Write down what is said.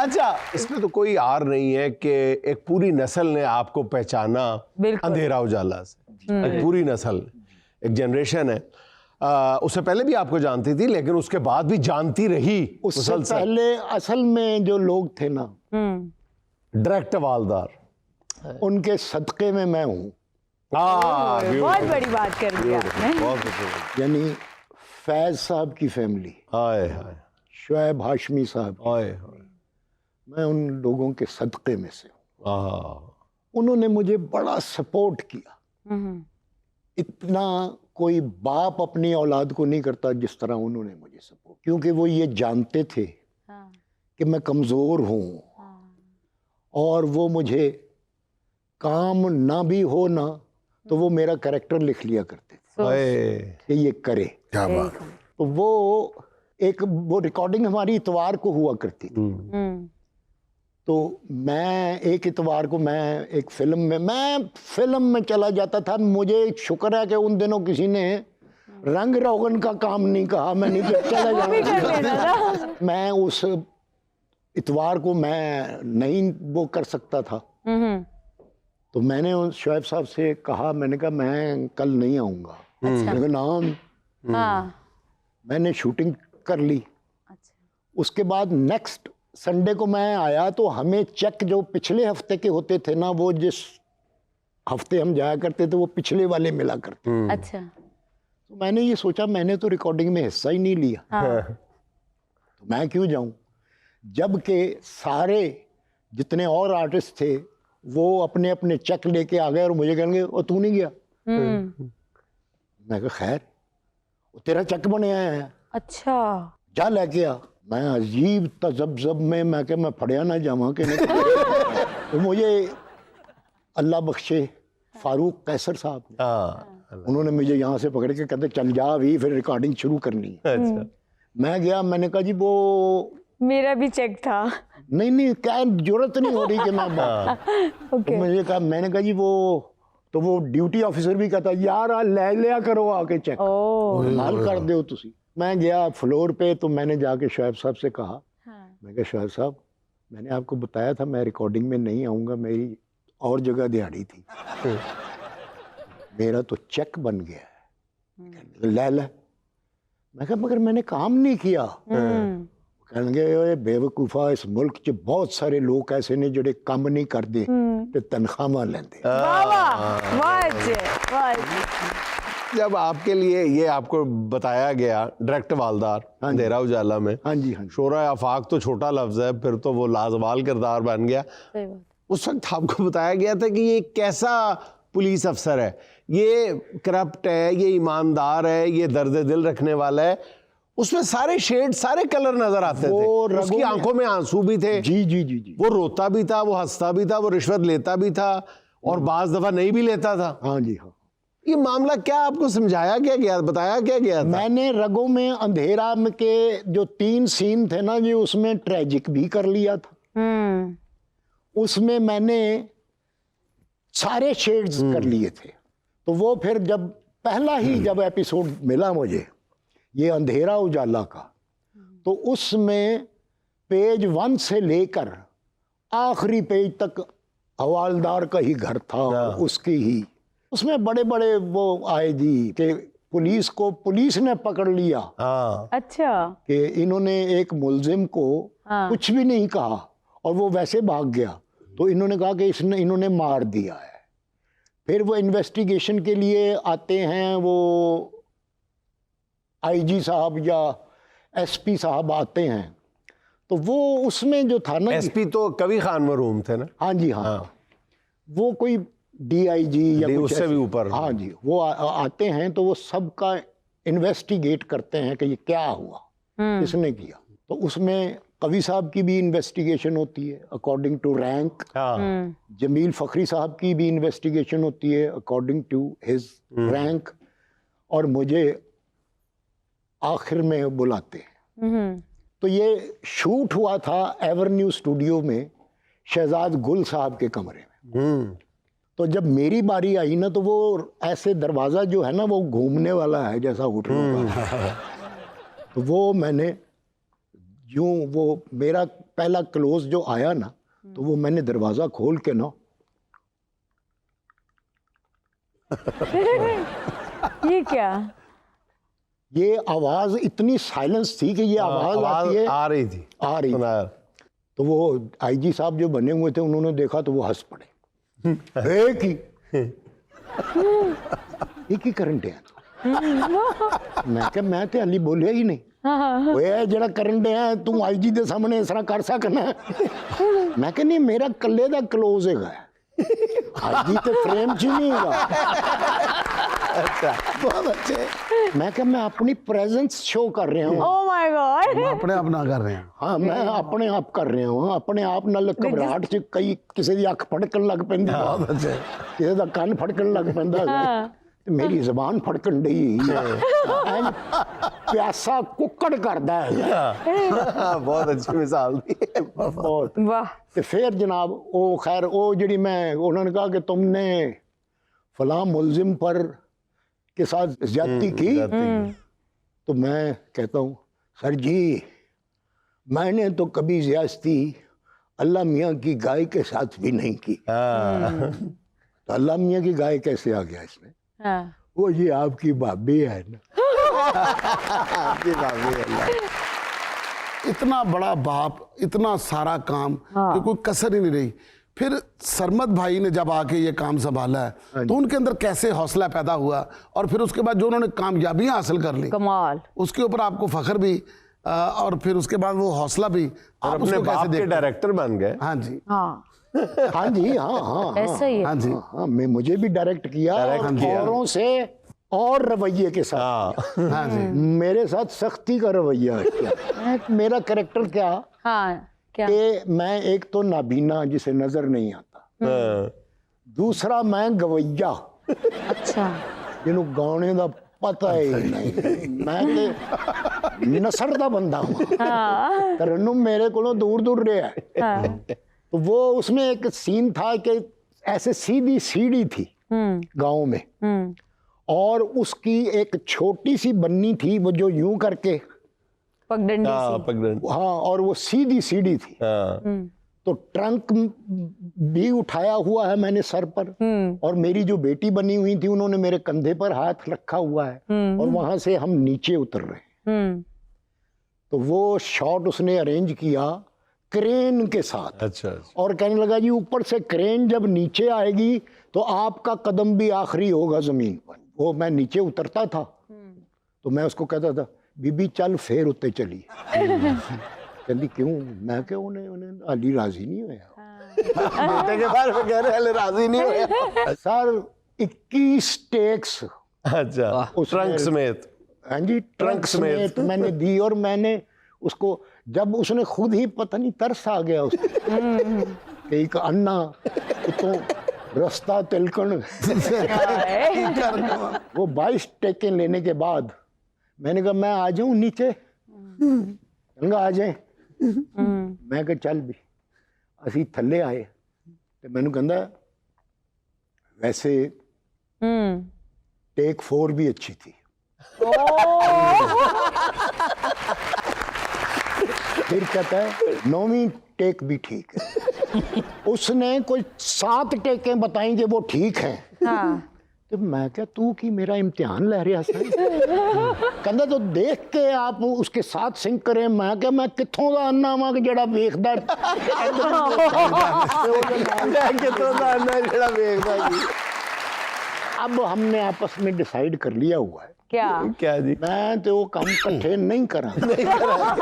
اچھا اس میں تو کوئی آر نہیں ہے کہ ایک پوری نسل نے آپ کو پہچانا اندھیرا اجالا سے، ایک پوری نسل، ایک جنریشن ہے، اس سے پہلے بھی آپ کو جانتی تھی لیکن اس کے بعد بھی جانتی رہی اس سے پہلے اصل میں جو لوگ تھے نا ڈائریکٹ والدار، ان کے صدقے میں میں ہوں. بہت بڑی بات کر دی آپ نے. یعنی فیض صاحب کی فیملی، شعیب ہاشمی صاحب، میں ان لوگوں کے صدقے میں سے ہوں. انہوں نے مجھے بڑا سپورٹ کیا. اتنا کوئی باپ اپنی اولاد کو نہیں کرتا جس طرح انہوں نے مجھے سپورٹ، کیونکہ وہ یہ جانتے تھے کہ میں کمزور ہوں اور وہ مجھے کام نہ بھی ہو نا تو وہ میرا کریکٹر لکھ لیا کرتے تھے کہ یہ کرے. تو وہ ریکارڈنگ ہماری اتوار کو ہوا کرتی تھی. تو میں ایک اتوار کو میں ایک فلم میں چلا جاتا تھا. مجھے شکر ہے کہ ان دنوں کسی نے رنگ روغن کا کام نہیں کہا، میں نہیں چلا جاتا. میں اس اتوار کو میں نہیں وہ کر سکتا تھا. تو میں نے شعیب صاحب سے کہا، میں نے کہا میں کل نہیں آؤں گا. میں نے شوٹنگ کر لی. اس کے بعد نیکسٹ سنڈے کو میں آیا تو ہمیں چیک جو پچھلے ہفتے کے ہوتے تھے نا، وہ جس ہفتے ہم جایا کرتے تھے وہ پچھلے والے ملا کرتے. اچھا. تو میں نے یہ سوچا میں نے تو ریکارڈنگ میں حصہ ہی نہیں لیا تو میں کیوں جاؤں، جبکہ سارے جتنے اور آرٹسٹ تھے وہ اپنے اپنے چیک لے کے آ گئے اور مجھے کہیں گے اور تو نہیں گیا. میں کہا خیر تیرا چیک بنے آیا ہے، اچھا جا لے کے آ. میں عجیب تذبذب میں کہ میں پھڑیا نہ جاواں کہ نہیں. تو مجھے اللہ بخشے فاروق قیصر صاحب انہوں نے مجھے یہاں سے پکڑ کے کہتے چل جا بھی پھر ریکارڈنگ شروع کرنی ہے. میں گیا، میں نے کہا جی وہ میرا بھی چیک تھا. نہیں کیا ضرورت نہیں ہو رہی کہ میں مجھے کہا، میں نے کہا جی وہ ڈیوٹی آفیسر بھی کہتا یار لے لیا کرو آ کے چیک حال کر دو تسی. میں گیا فلور پہ تو میں نے جا کے شعیب صاحب سے کہا، میں کہا شعیب صاحب میں نے آپ کو بتایا تھا میں ریکارڈنگ میں نہیں آؤں گا، میری اور جگہ دیہڑی تھی، میرا تو چیک بن گیا ہے لے لے. میں کہا مگر میں نے کام نہیں کیا. کہنے گے بے وقوفا اس ملک چ بہت سارے لوگ ایسے نے جڑے کام نہیں کرتے تے تنخواہ لیندے. جب آپ کے لیے یہ آپ کو بتایا گیا ڈائریکٹ والدار اندھیرا اجالا میں، شورائے آفاق تو چھوٹا لفظ ہے، پھر تو وہ لازوال کردار بن گیا. اس وقت آپ کو بتایا گیا تھا کہ یہ کیسا پولیس افسر ہے، یہ کرپٹ ہے، یہ ایماندار ہے، یہ درد دل رکھنے والا ہے. اس میں سارے شیڈ سارے کلر نظر آتے تھے. اس کی آنکھوں میں آنسو بھی تھے، جی وہ روتا بھی تھا، وہ ہنستا بھی تھا، وہ رشوت لیتا بھی تھا اور بعض دفعہ نہیں بھی لیتا تھا. ہاں. یہ معاملہ کیا آپ کو سمجھایا کیا گیا، بتایا کیا گیا تھا؟ میں نے رگوں میں اندھیرا کے جو 3 سین تھے نا جی اس میں ٹریجک بھی کر لیا تھا. اس میں نے سارے شیڈز کر لیے تھے. تو وہ پھر جب پہلا ہی جب ایپیسوڈ ملا مجھے یہ اندھیرا اجالا کا، تو اس میں پیج 1 سے لے کر آخری پیج تک حوالدار کا ہی گھر تھا، اس کی ہی. اس میں بڑے بڑے وہ آئے جی کہ پولیس نے پکڑ لیا. اچھا. کہ انہوں نے ایک ملزم کو کچھ بھی نہیں کہا اور وہ ویسے بھاگ گیا، تو انہوں نے کہا کہ انہوں نے مار دیا ہے. پھر وہ انویسٹیگیشن کے لیے آتے ہیں، وہ آئی جی صاحب یا ایس پی صاحب آتے ہیں. تو وہ اس میں جو تھا نا، ایس پی تو کوی خان مرحوم تھے نا. ہاں جی ہاں. وہ کوئی ڈی آئی جی یا اس سے بھی اوپر، ہاں جی، وہ آتے ہیں تو وہ سب کا انویسٹیگیٹ کرتے ہیں کہ یہ کیا ہوا، کس نے کیا. تو اس میں قوی صاحب کی بھی انویسٹیگیشن ہوتی ہے اکارڈنگ ٹو رینک، جمیل فخری صاحب کی بھی انویسٹیگیشن ہوتی ہے اکارڈنگ ٹو ہز رینک، اور مجھے آخر میں بلاتے ہیں. تو یہ شوٹ ہوا تھا ایورنیو اسٹوڈیو میں شہزاد گل صاحب کے کمرے میں. تو جب میری باری آئی نا تو وہ ایسے دروازہ جو ہے نا وہ گھومنے والا ہے جیسا ہوٹل کا. تو وہ میں نے یوں وہ میرا پہلا کلوز جو آیا نا تو وہ میں نے دروازہ کھول کے نا یہ کیا؟ یہ آواز اتنی سائلنس تھی کہ یہ آواز آتی ہے آ رہی تھی تو وہ آئی جی صاحب جو بنے ہوئے تھے انہوں نے دیکھا تو وہ ہنس پڑے ایک ہی کرنٹ ہے میں کہ میں تے علی بولیا ہی نہیں وہ جڑا کرنٹ ہے تو آئی جی دے سامنے اس طرح کر سکنا میں کہ نہیں میرا کلے دا کلوز ہے آئی جی تے فریم چ نہیں ہوگا بہت اچھے میں کہ میں اپنی پریزنس شو کر رہا ہوں او مائی گاڈ اپنے آپ نہ کر رہے ہیں ہاں میں اپنے آپ کر رہا ہوں اپنے آپ نال گھبراہٹ چ کئی کسی دی اکھ پھڑکن لگ پیندی کسی دا کان پھڑکن لگ پیندا میری زبان پھڑکن ڈئی پیاسا ککڑ کردا ہے بہت اچھی مثال تھی بہت واہ تے پھر جناب او خیر او جڑی میں انہوں نے کہا کہ تم نے فلاں ملزم پر کے ساتھ زیادتی کی تو میں کہتا ہوں سر جی میں نے تو کبھی زیادتی اللہ میاں کی گائے کے ساتھ بھی نہیں کی تو اللہ میاں کی گائے کیسے آ گیا اس میں وہ یہ آپ کی بھابھی ہے نا اتنا بڑا باپ اتنا سارا کام کہ کوئی کسر ہی نہیں رہی. پھر سرمد بھائی نے جب آ کے یہ کام سنبھالا ہے تو ان کے اندر کیسے حوصلہ پیدا ہوا اور پھر اس کے بعد جو انہوں نے کامیابیاں حاصل کر لی کمال اس کے اوپر آپ کو فخر بھی اور پھر اس کے بعد وہ حوصلہ بھی اور اپنے باپ کے ڈائریکٹر بن گئے. ہاں جی ہاں جی ہاں ایسا ہی ہاں جی ہاں میں مجھے بھی ڈائریکٹ کیا اوروں سے اور رویے کے ساتھ ہاں جی میرے ساتھ سختی کا رویہ کیا میرا کریکٹر کیا ہاں کیا کہ میں ایک تو نابینا جسے نظر نہیں آتا دوسرا میں گویا اچھا جنہوں گانے دا پتہ ہی نہیں میں تے نثر دا بندہ ہوں ترنم میرے کو دور دور رہا ہے تو وہ اس میں ایک سین تھا کہ ایسے سیدھی سیڑھی تھی گاؤں میں اور اس کی ایک چھوٹی سی بنی تھی وہ جو یوں کر کے ہاں اور وہ سیدھی سیڑھی تھی تو ٹرنک بھی اٹھایا ہوا ہے میں نے سر پر اور میری جو بیٹی بنی ہوئی تھی انہوں نے میرے کندھے پر ہاتھ رکھا ہوا ہے اور وہاں سے ہم نیچے اتر رہے ہیں تو وہ شاٹ اس نے ارینج کیا کرین کے ساتھ اور کہنے لگا جی اوپر سے کرین جب نیچے آئے گی تو آپ کا قدم بھی آخری ہوگا زمین پر. وہ میں نیچے اترتا تھا تو میں اس کو کہتا تھا بی بی چل پھر اتے چلی کہتی کیوں میں کہ انہیں علی راضی نہیں ہویا بیٹے کے بارے میں کہہ رہے علی راضی نہیں ہویا سر 21 ٹیکس اچھا ٹرنک سمیت ہاں جی ٹرنک سمیت میں نے دی اور میں نے اس کو جب اس نے خود ہی پتہ نہیں ترس آ گیا اس کو کہ ایک انا تو رستہ تلکن وہ 22 ٹیکیں لینے کے بعد میں نے کہا میں آ جاؤں نیچے آ جائیں میں کہ چل بھی اسی تھلے آئے تو میں نے کہا ویسے ٹیک 4 بھی اچھی تھی پھر کہتا ہے 9ویں ٹیک بھی ٹھیک ہے اس نے کوئی 7 ٹیکیں بتائیں کہ وہ ٹھیک ہیں تو میں کہا تو کی میرا امتحان لے رہا سا کہندا تو دیکھ کے آپ اس کے ساتھ سنک کریں میں کہ میں کتھوں دا انا وا کہ جڑا ویکھدا اب ہم نے آپس میں ڈیسائیڈ کر لیا ہوا ہے کیا کیا جی میں تو وہ کام کٹھے نہیں کراں